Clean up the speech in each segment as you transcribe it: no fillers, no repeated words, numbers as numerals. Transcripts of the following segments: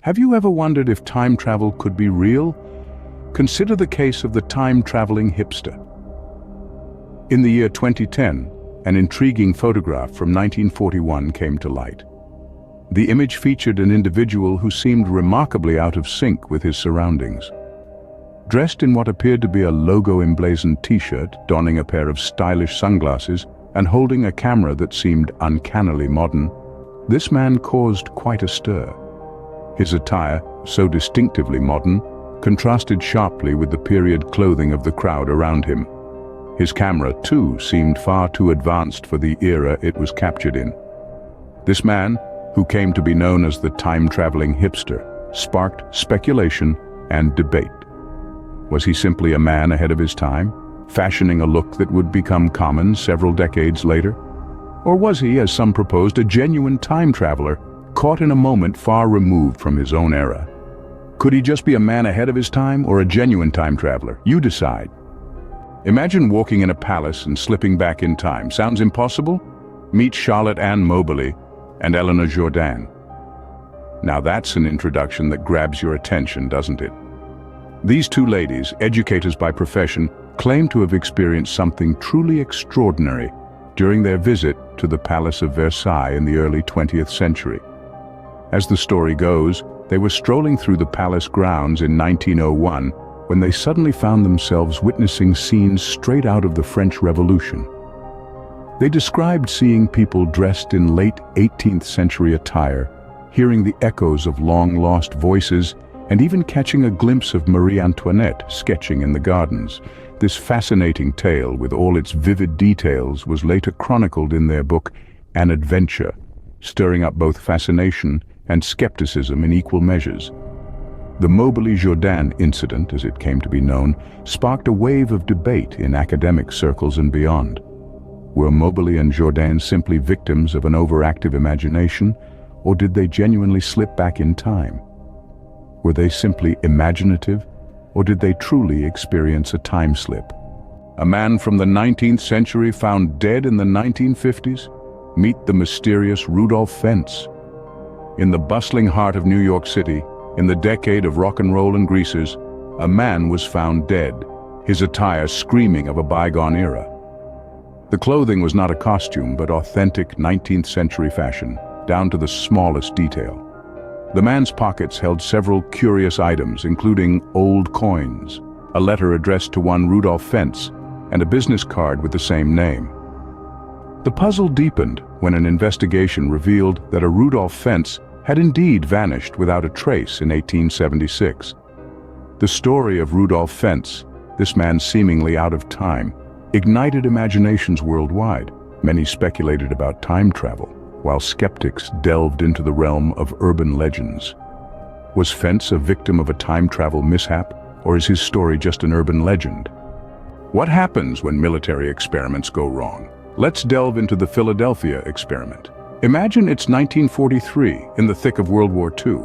Have you ever wondered if time travel could be real? Consider the case of the time-traveling hipster. In the year 2010, an intriguing photograph from 1941 came to light. The image featured an individual who seemed remarkably out of sync with his surroundings. Dressed in what appeared to be a logo-emblazoned t-shirt, donning a pair of stylish sunglasses, and holding a camera that seemed uncannily modern, this man caused quite a stir. His attire, so distinctively modern, contrasted sharply with the period clothing of the crowd around him. His camera, too, seemed far too advanced for the era it was captured in. This man, who came to be known as the time-traveling hipster, sparked speculation and debate. Was he simply a man ahead of his time, fashioning a look that would become common several decades later? Or was he, as some proposed, a genuine time traveler, caught in a moment far removed from his own era? Could he just be a man ahead of his time or a genuine time traveler? You decide. Imagine walking in a palace and slipping back in time. Sounds impossible? Meet Charlotte Ann Moberly and Eleanor Jourdain. Now that's an introduction that grabs your attention, doesn't it? These two ladies, educators by profession, claim to have experienced something truly extraordinary during their visit to the Palace of Versailles in the early 20th century. As the story goes, they were strolling through the palace grounds in 1901 when they suddenly found themselves witnessing scenes straight out of the French Revolution. They described seeing people dressed in late 18th century attire, hearing the echoes of long-lost voices, and even catching a glimpse of Marie Antoinette sketching in the gardens. This fascinating tale, with all its vivid details, was later chronicled in their book, An Adventure, stirring up both fascination and skepticism in equal measures. The Moberly-Jourdain incident, as it came to be known, sparked a wave of debate in academic circles and beyond. Were Moberly and Jourdain simply victims of an overactive imagination, or did they genuinely slip back in time? Were they simply imaginative, or did they truly experience a time slip? A man from the 19th century found dead in the 1950s? Meet the mysterious Rudolph Fentz. In the bustling heart of New York City, in the decade of rock and roll and greasers, a man was found dead, his attire screaming of a bygone era. The clothing was not a costume, but authentic 19th century fashion, down to the smallest detail. The man's pockets held several curious items, including old coins, a letter addressed to one Rudolph Fentz, and a business card with the same name. The puzzle deepened when an investigation revealed that a Rudolph Fentz had indeed vanished without a trace in 1876. The story of Rudolph Fentz, this man seemingly out of time, ignited imaginations worldwide. Many speculated about time travel, while skeptics delved into the realm of urban legends. Was Fentz a victim of a time travel mishap, or is his story just an urban legend? What happens when military experiments go wrong? Let's delve into the Philadelphia experiment. Imagine it's 1943, in the thick of World War II.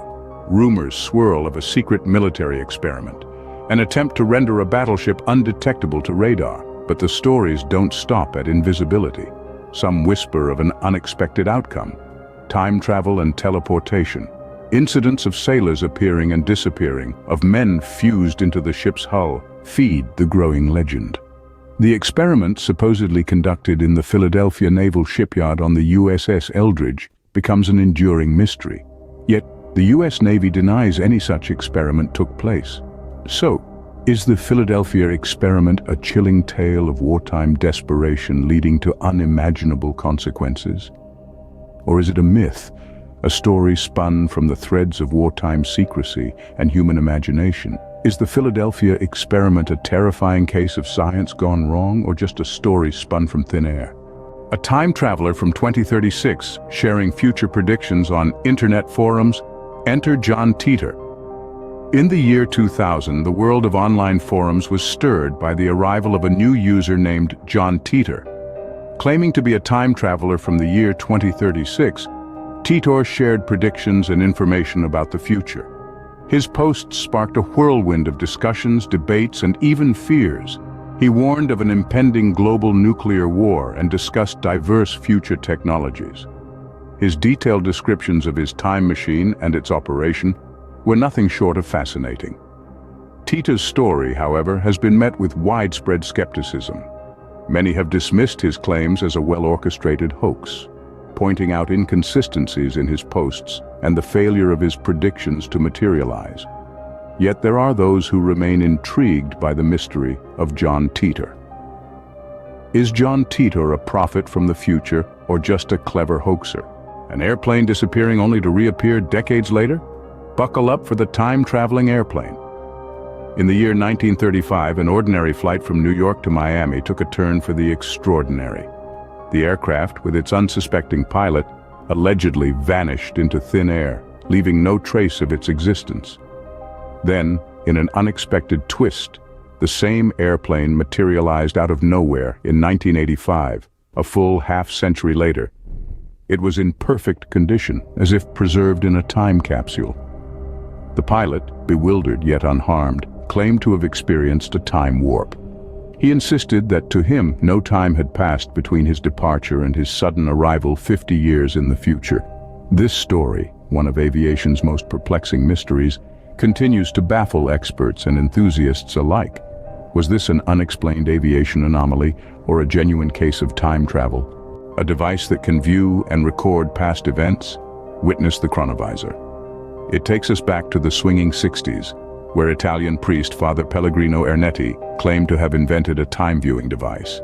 Rumors swirl of a secret military experiment, an attempt to render a battleship undetectable to radar. But the stories don't stop at invisibility. Some whisper of an unexpected outcome: time travel and teleportation. Incidents of sailors appearing and disappearing, of men fused into the ship's hull, feed the growing legend. The experiment, supposedly conducted in the Philadelphia Naval Shipyard on the USS Eldridge, becomes an enduring mystery. Yet, the US Navy denies any such experiment took place. So, is the Philadelphia experiment a chilling tale of wartime desperation leading to unimaginable consequences? Or is it a myth, a story spun from the threads of wartime secrecy and human imagination? Is the Philadelphia experiment a terrifying case of science gone wrong, or just a story spun from thin air? A time traveler from 2036 sharing future predictions on internet forums. Enter John Titor. In the year 2000, the world of online forums was stirred by the arrival of a new user named John Titor. Claiming to be a time traveler from the year 2036, Titor shared predictions and information about the future. His posts sparked a whirlwind of discussions, debates, and even fears. He warned of an impending global nuclear war and discussed diverse future technologies. His detailed descriptions of his time machine and its operation were nothing short of fascinating. Tita's story, however, has been met with widespread skepticism. Many have dismissed his claims as a well-orchestrated hoax, pointing out inconsistencies in his posts and the failure of his predictions to materialize. Yet there are those who remain intrigued by the mystery of John Titor. Is John Titor a prophet from the future or just a clever hoaxer? An airplane disappearing only to reappear decades later? Buckle up for the time-traveling airplane. In the year 1935, an ordinary flight from New York to Miami took a turn for the extraordinary. The aircraft, with its unsuspecting pilot, allegedly vanished into thin air, leaving no trace of its existence. Then, in an unexpected twist, the same airplane materialized out of nowhere in 1985, a full half-century later. It was in perfect condition, as if preserved in a time capsule. The pilot, bewildered yet unharmed, claimed to have experienced a time warp. He insisted that to him no time had passed between his departure and his sudden arrival 50 years in the future. This story, one of aviation's most perplexing mysteries, continues to baffle experts and enthusiasts alike. Was this an unexplained aviation anomaly or a genuine case of time travel? A device that can view and record past events? Witness the Chronovisor. It takes us back to the swinging 60s, where Italian priest Father Pellegrino Ernetti claimed to have invented a time-viewing device.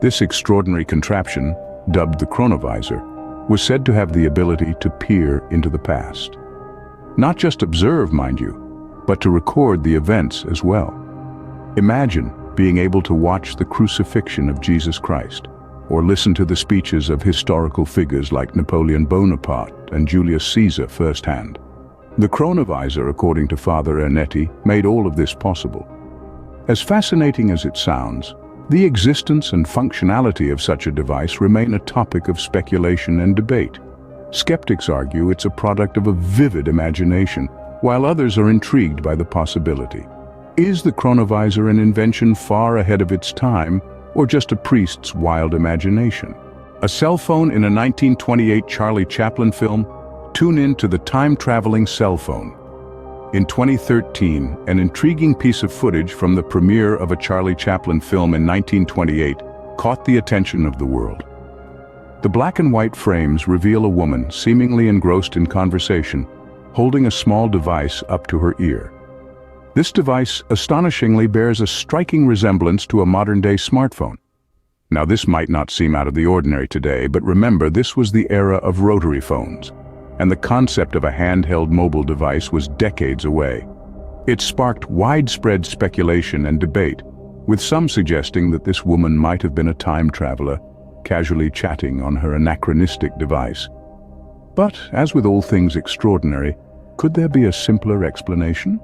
This extraordinary contraption, dubbed the Chronovisor, was said to have the ability to peer into the past. Not just observe, mind you, but to record the events as well. Imagine being able to watch the crucifixion of Jesus Christ, or listen to the speeches of historical figures like Napoleon Bonaparte and Julius Caesar firsthand. The Chronovisor, according to Father Ernetti, made all of this possible. As fascinating as it sounds, the existence and functionality of such a device remain a topic of speculation and debate. Skeptics argue it's a product of a vivid imagination, while others are intrigued by the possibility. Is the Chronovisor an invention far ahead of its time, or just a priest's wild imagination? A cell phone in a 1928 Charlie Chaplin film? Tune in to the time-traveling cell phone. In 2013, an intriguing piece of footage from the premiere of a Charlie Chaplin film in 1928 caught the attention of the world. The black and white frames reveal a woman seemingly engrossed in conversation, holding a small device up to her ear. This device astonishingly bears a striking resemblance to a modern-day smartphone. Now, this might not seem out of the ordinary today, but remember, this was the era of rotary phones, and the concept of a handheld mobile device was decades away. It sparked widespread speculation and debate, with some suggesting that this woman might have been a time traveler, casually chatting on her anachronistic device. But, as with all things extraordinary, could there be a simpler explanation?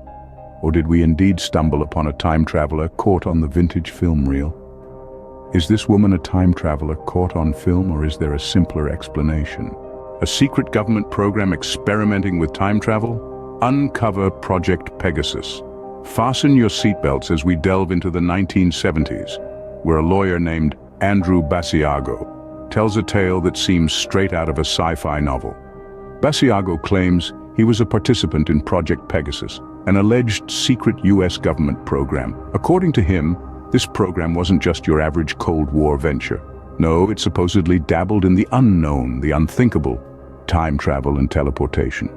Or did we indeed stumble upon a time traveler caught on the vintage film reel? Is this woman a time traveler caught on film, or is there a simpler explanation? A secret government program experimenting with time travel? Uncover Project Pegasus. Fasten your seatbelts as we delve into the 1970s, where a lawyer named Andrew Basiago tells a tale that seems straight out of a sci-fi novel. Basiago claims he was a participant in Project Pegasus, an alleged secret US government program. According to him, this program wasn't just your average Cold War venture. No, it supposedly dabbled in the unknown, the unthinkable, time travel and teleportation.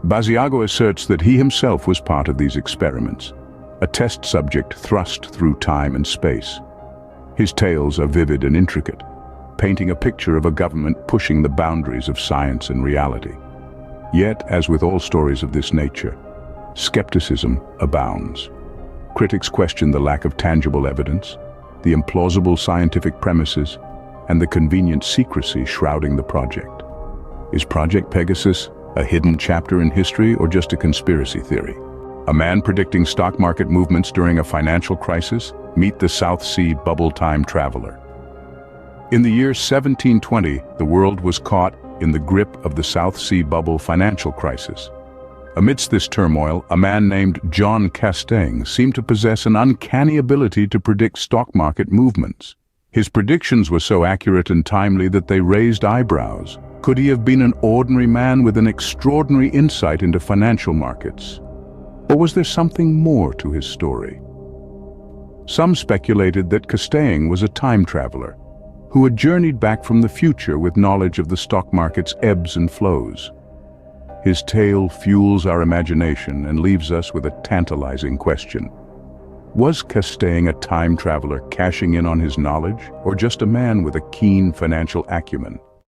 Basiago asserts that he himself was part of these experiments, a test subject thrust through time and space. His tales are vivid and intricate, painting a picture of a government pushing the boundaries of science and reality. Yet, as with all stories of this nature, skepticism abounds. Critics question the lack of tangible evidence, the implausible scientific premises, and the convenient secrecy shrouding the project. Is Project Pegasus a hidden chapter in history or just a conspiracy theory? A man predicting stock market movements during a financial crisis? Meet the South Sea bubble time traveler. In the year 1720, the world was caught in the grip of the South Sea bubble financial crisis. Amidst this turmoil, a man named John Castaigne seemed to possess an uncanny ability to predict stock market movements. His predictions were so accurate and timely that they raised eyebrows. Could he have been an ordinary man with an extraordinary insight into financial markets? Or was there something more to his story? Some speculated that Castaigne was a time traveler who had journeyed back from the future with knowledge of the stock market's ebbs and flows. His tale fuels our imagination and leaves us with a tantalizing question. Was Castaigne a time traveler cashing in on his knowledge, or just a man with a keen financial acumen?